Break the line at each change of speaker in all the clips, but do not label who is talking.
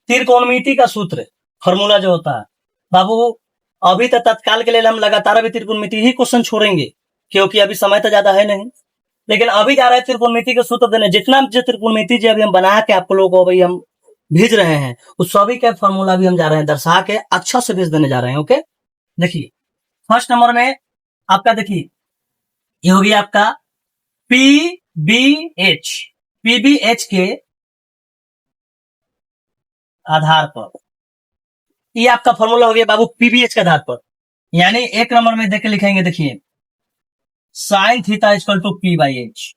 त्रिकोणमिति का सूत्र फॉर्मूला जो होता है बाबू, अभी तो तत्काल के लिए हम लगातार अभी त्रिकोणमिति ही क्वेश्चन छोड़ेंगे, क्योंकि अभी समय तो ज्यादा है नहीं, लेकिन अभी जा रहे हैं त्रिकोणमिति के सूत्र देने। जितना जो त्रिकोणमिति जो अभी हम बना के आप लोगों को अभी हम भेज रहे हैं, उस सभी का फॉर्मूला भी हम जा रहे हैं दर्शा के अच्छा से भेज देने जा रहे हैं। ओके, देखिए फर्स्ट नंबर में आपका, देखिए ये हो गया आपका पीबीएच। पीबीएच के आधार पर ये आपका फॉर्मूला हो गया बाबू पीबीएच के आधार पर, यानी एक नंबर में देख के लिखेंगे, देखिए sine theta equal to P by H,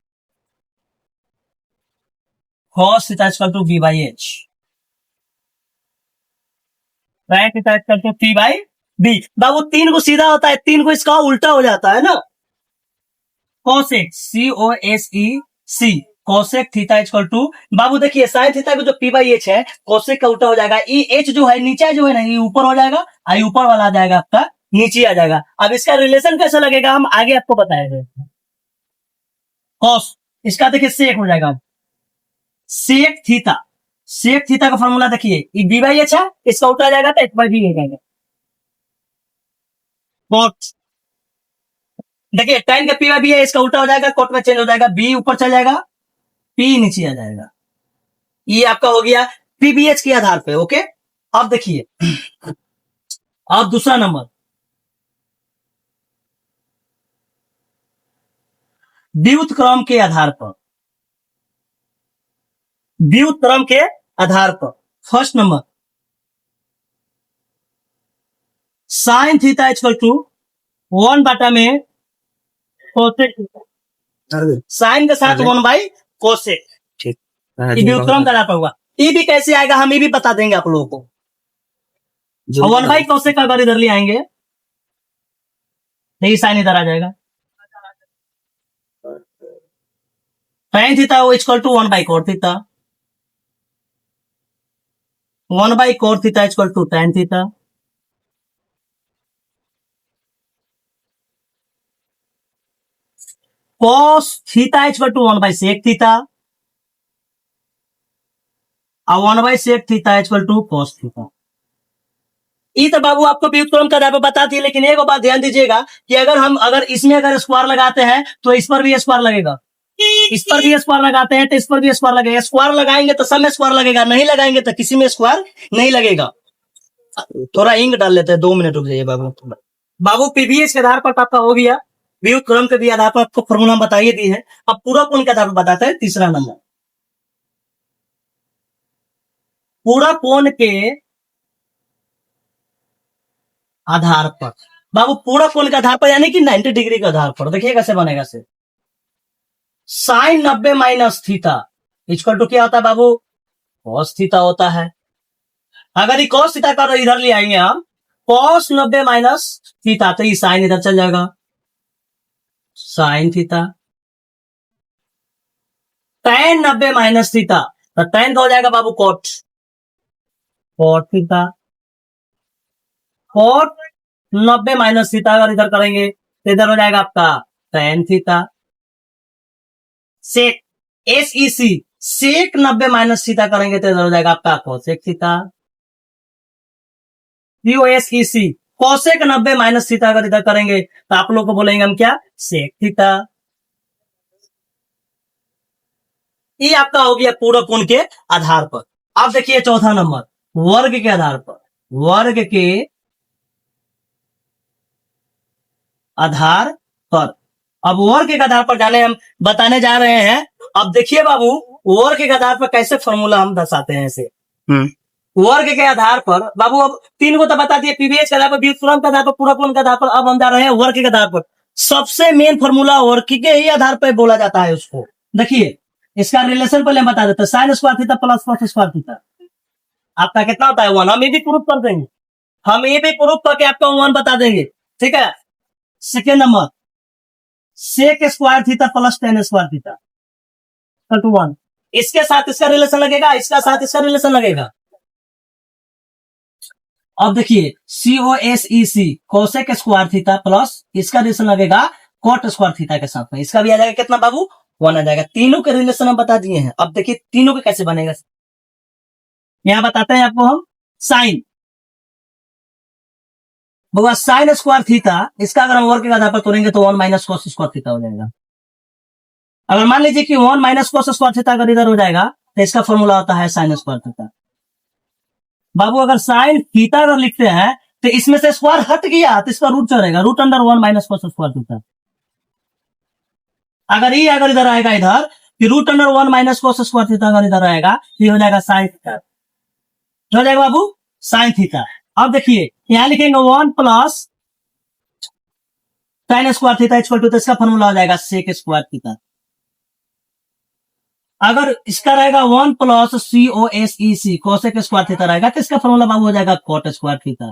cos theta equal to B by H, sine theta equal to P by B. बाबू तीन को सीधा होता है, तीन को इसका उल्टा हो जाता है ना, cosec COSEC cosec theta equal to, बाबू देखिए साइन थीटा को जो पी बाई एच है कोसेक का उल्टा हो जाएगा, ई एच जो है नीचे जो है ना ये ऊपर हो जाएगा, आई ऊपर वाला आ जाएगा आपका नीचे आ जाएगा। अब इसका रिलेशन कैसे लगेगा हम आगे आपको बताएंगे। कॉस इसका देखिए सेक हो जाएगा, सेक थीटा, सेक थीटा का फॉर्मूला देखिए ये बी बाई एच है, इसका उल्टा आ जाएगा तो एक बाई बी हो जाएगा। कॉट देखिए tan का पी बाई बी है, इसका उल्टा हो जाएगा, कॉट में चेंज हो जाएगा, बी ऊपर चल जाएगा, पी नीचे आ जाएगा। ये आपका हो गया पीबीएच के आधार पे। ओके, अब देखिए अब दूसरा नंबर व्युत्क्रम के आधार पर, व्युत्क्रम के आधार पर first number sine theta equal to 1 बटा में कोसेक, साइन के साथ 1 बाई कोसेक,
ठीक,
ये व्युत्क्रम का आधार पर हुआ। ये भी कैसे आएगा हम ये भी बता देंगे आप लोगों को। 1 बाई कोसेक का अगर इधर ले आएंगे तो ये साइन इधर आ जाएगा, sine theta equal to 1 by cot theta, 1 by cot theta equal to tan theta, cos theta equal to 1 by sec theta, और 1 by sec theta equal to cos theta. ये तो बाबू आपको व्युत्क्रम का आधार पर बता दिए, लेकिन एक बात ध्यान दीजिएगा कि अगर इसमें अगर स्क्वायर लगाते हैं तो इस पर भी स्क्वायर लगेगा, इस पर भी स्क्वायर लगाते हैं तो इस पर भी स्क्वायर लगेगा। स्क्वायर लगाएंगे तो सब में स्क्वायर लगेगा, नहीं लगाएंगे तो किसी में स्क्वायर नहीं लगेगा। थोड़ा इंक डाल लेते हैं, 2 मिनट रुक जाइए बाबू। बाबू पीबीएच के आधार पर आपका हो गया, व्युत्क्रम के भी आधार पर आपको फॉर्मूला बताइए दी है। अब पूरा कोण के आधार पर बताते हैं तीसरा नंबर, पूरा कोण के आधार पर। बाबू पूरा कोण के आधार पर यानी कि 90 डिग्री के आधार पर देखिए कैसे बनेगा से, sine 90 minus theta equal to क्या होता है बाबू, कॉस थीटा होता है। अगर ये कॉस थीटा का इधर ले आएंगे हम, कॉस 90 माइनस थीटा, तो ये साइन इधर चल जाएगा, sine theta, tan 90 minus theta, तो tan का हो जाएगा बाबू cot, cot theta, cot 90 minus theta अगर इधर करेंगे तो इधर हो जाएगा आपका tan theta, sec SEC sec 90 minus theta करेंगे तो इधर हो जाएगा आपका cosec theta, COSEC cosec 90 minus theta अगर इधर करेंगे तो आप लोग को बोलेंगे हम क्या, सेक थीटा। ये आपका हो गया पूरा कोण के आधार पर। अब देखिए चौथा नंबर वर्ग के आधार पर, वर्ग के आधार पर। अब वर्ग के आधार पर जाने हम बताने जा रहे हैं। अब देखिए बाबू वर्ग के आधार पर कैसे फॉर्मूला हम दर्शाते हैं इसे। वर्ग के आधार पर बाबू अब तीन को तो बता दिए, पीबीएच के आधार पर, व्युत्क्रम के आधार पर, पूरा कोण के आधार पर। अब हम जा रहे हैं वर्ग के आधार पर। सबसे मेन फॉर्मूला वर्ग के ही आधार पर बोला जाता है उसको। देखिए इसका रिलेशन पहले हम बता देते हैं, sign square theta plus cos square theta आपका कितना होता है 1। हम ये भी प्रूफ कर देंगे, हम ये भी प्रूफ करके आपको 1 बता देंगे, ठीक है। Second number sec square theta plus tan square theta to 1, इसके साथ इसका रिलेशन लगेगा, इसका साथ इसका रिलेशन लगेगा। अब देखिए COSEC cosec square theta plus इसका रिलेशन लगेगा कॉट स्क्वायर थीटा के साथ में, इसका भी आ जाएगा कितना बाबू 1 आ जाएगा। तीनों के रिलेशन हम बता दिए हैं। अब देखिए तीनों के कैसे बनेगा। यहाँ बताते हैं आपको हम साइन, साइन स्क्वायर थीटा, इसका अगर हम वर्ग के आधार पर तोड़ेंगे तो 1 माइनस कॉस स्क्वायर थीटा हो जाएगा। अगर मान लीजिए कि 1 माइनस कॉस स्क्वायर थीटा अगर इधर हो जाएगा तो इसका फॉर्मूला होता है साइन स्क्वायर थीटा। बाबू अगर साइन थीटा अगर लिखते हैं तो इसमें से स्क्वायर हट गया तो इसका रूट चलेगा, root under 1 minus cos square theta. अगर ये अगर इधर आएगा इधर कि root under 1 minus cos square theta अगर इधर आएगा ये हो जाएगा साइन थीटा, हो जाएगा बाबू साइन थीटा। अब देखिए यहां लिखेंगे 1 plus sine square theta equal to, तो इसका फॉर्मूला हो जाएगा सेक स्क्वायर थीटा। अगर इसका रहेगा 1 plus COSEC cosec square theta रहेगा तो इसका फॉर्मूला बाबू हो जाएगा कॉट स्क्वायर थीटा।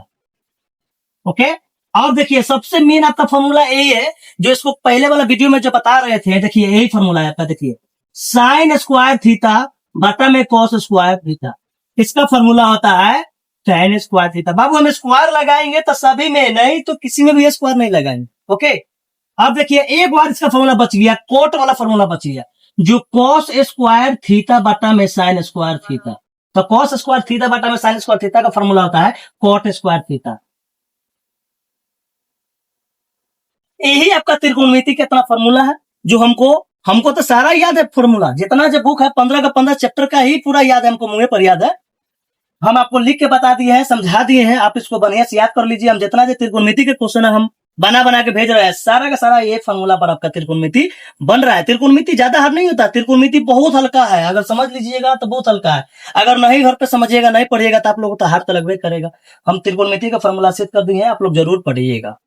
ओके, अब देखिए सबसे मेन आपका फॉर्मूला यही है जो इसको पहले वाला वीडियो में जो बता रहे थे, देखिए यही फॉर्मूला है आपका। देखिए साइन स्क्वायर थीटा बटा में कॉस स्क्वायर थीटा, इसका फॉर्मूला होता है साइन स्क्वायर थीटा। बाबू हम स्क्वायर लगाएंगे तो सभी में, नहीं तो किसी में भी स्क्वायर नहीं लगाएंगे। ओके, अब देखिए एक बार इसका फॉर्मूला बच गया, कोट वाला फॉर्मूला बच गया जो कॉस स्क्वायर थीटा बटा में साइन स्क्वायर थीटा। तो कॉस स्क्वायर थीटा बटा में साइन स्क्वायर थीटा का फॉर्मूला होता है कॉट स्क्वायर थीटा। यही आपका त्रिकोणमिति का इतना फॉर्मूला है जो हमको तो सारा याद है फॉर्मूला, जितना जो बुक है 15 का 15 चैप्टर का ही पूरा याद है, हमको मुंह पर याद है। हम आपको लिख के बता दिए हैं, समझा दिए हैं, आप इसको बढ़िया से याद कर लीजिए। हम जितना जो त्रिकोणमिति के क्वेश्चन है हम बना के भेज रहे हैं, सारा का सारा एक फॉर्मूला पर आपका त्रिकोणमिति बन रहा है। त्रिकोणमिति ज्यादा हार्ड नहीं होता, त्रिकोणमिति बहुत हल्का है, अगर समझ लीजिएगा तो बहुत हल्का है। अगर नहीं घर पे समझिएगा, नहीं पढ़िएगा तो आप लोगों को तो हार्ड तो लगभग करेगा। हम त्रिकोणमिति का फॉर्मूला सेट कर दिए हैं, आप लोग जरूर पढ़िएगा।